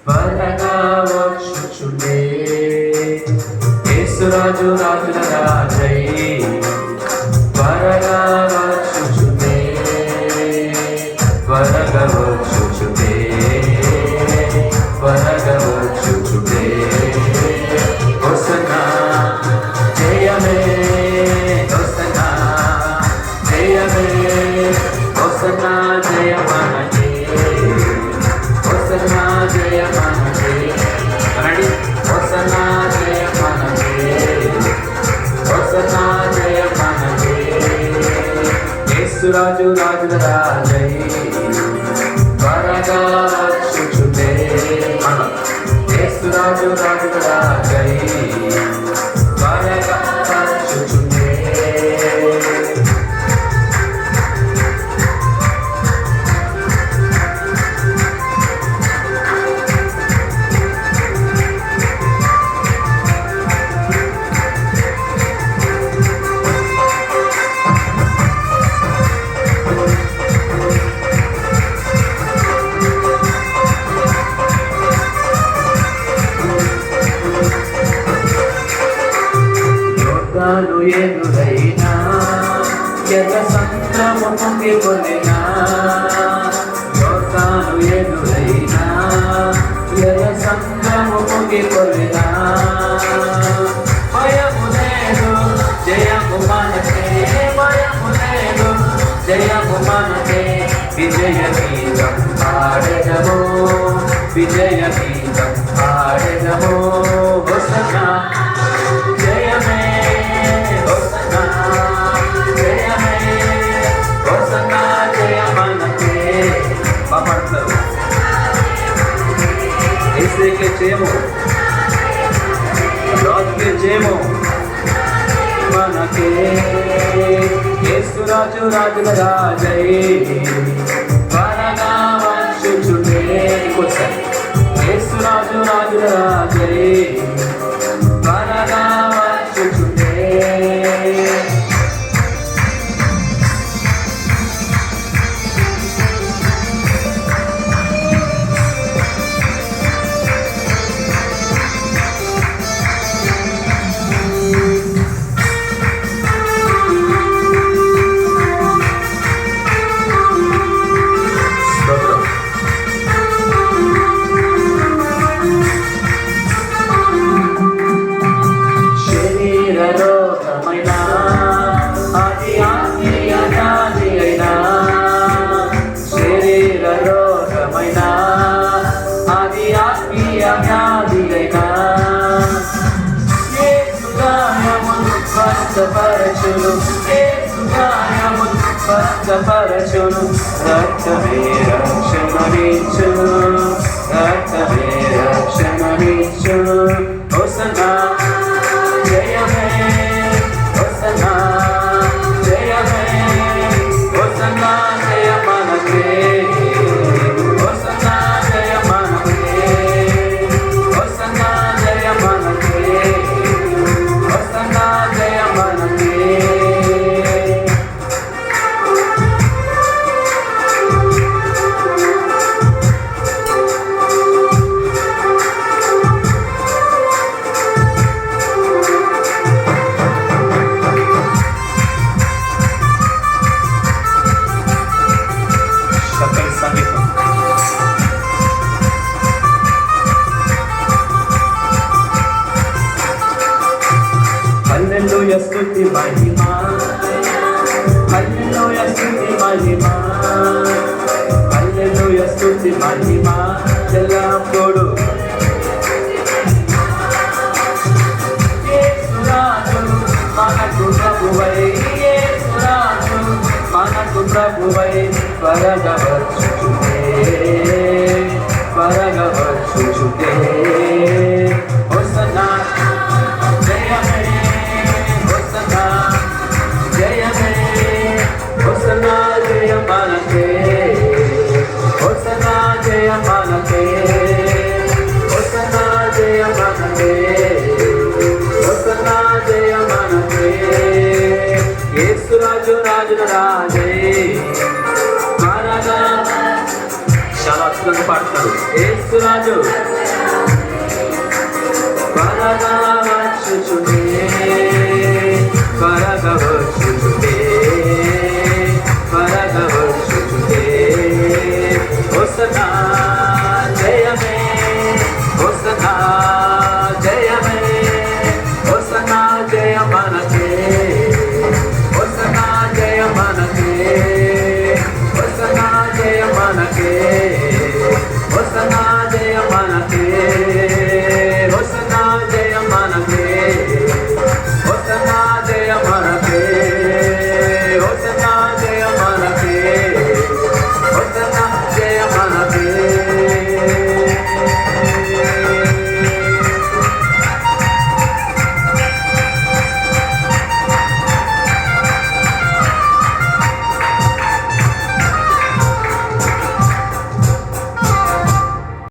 త్వరగా వచ్చుచుండే యేసురాజు రాజుల రాజై త్వరగా వచ్చుచుండే త్వరగా వచ్చుచుండే త్వరగా వచ్చుచుండే హోసన్నా జయమే హోసన్నా జయమే హోసన్నా జయమనకే హోసన్నా జయమనకే రండి హోసన్నా జయమనకే హోసన్నా జయమనకే యేసురాజు రాజుల రాజై త్వరగా వచ్చుచుండే యేసురాజు రాజుల రాజై త్వరగా వచ్చుచుండే యోర్దాను ఎదురైనా ఎర్ర సముద్రము పొంగిపొర్లినా యోర్దాను ఎదురైనా ఎర్ర సముద్రము పొంగిపొర్లినా భయము లేదు జయము మనకే భయము లేదు జయము మనకే విజయ గీతం పాడెదము విజయ గీతం పాడెదము హోసన్నా జయమే హోసన్నా జయమే హోసన్నా జయమనకే పాపడతారు యేసుకే జయము రాజుకే జయము మనకే యేసురాజు రాజుల రాజై త్వరగా వచ్చుచుండే ఇంకోసారి యేసురాజు రాజుల రాజై త్వరగా వచ్చుచుండే స్వస్థపరచును యేసుగాయమును స్వస్థపరచును రక్తమే రక్షణనిచ్చును రక్తమే రక్షణనిచ్చును హోసన్నా జయమే హోసన్నా జయమే హోసన్నా జయమనకే హోసన్నా జయమనకే హోసన్నా జయమనకే హోసన్నా జయమనకే చక్కని సంగీతం హల్లెలూయా స్తుతి మహిమా హల్లెలూయా స్తుతి మహిమా హల్లెలూయా స్తుతి మహిమా ఎల్లప్పుడూ యేసురాజు మనకు ప్రభువై యేసురాజు మనకు ప్రభువై త్వరగా వచ్చుచుండే త్వరగా వచ్చుచుండే హోసన్నా జయమే హోసన్నా జయమే హోసన్నా జయమనకే హోసన్నా జయమనకే హోసన్నా జయమనకే హోసన్నా జయమనకే యేసురాజు రాజుల రాజై త్వరగా చాలా యేసురాజు పాడుతాడు. యేసురాజు త్వరగా వచ్చుచుండే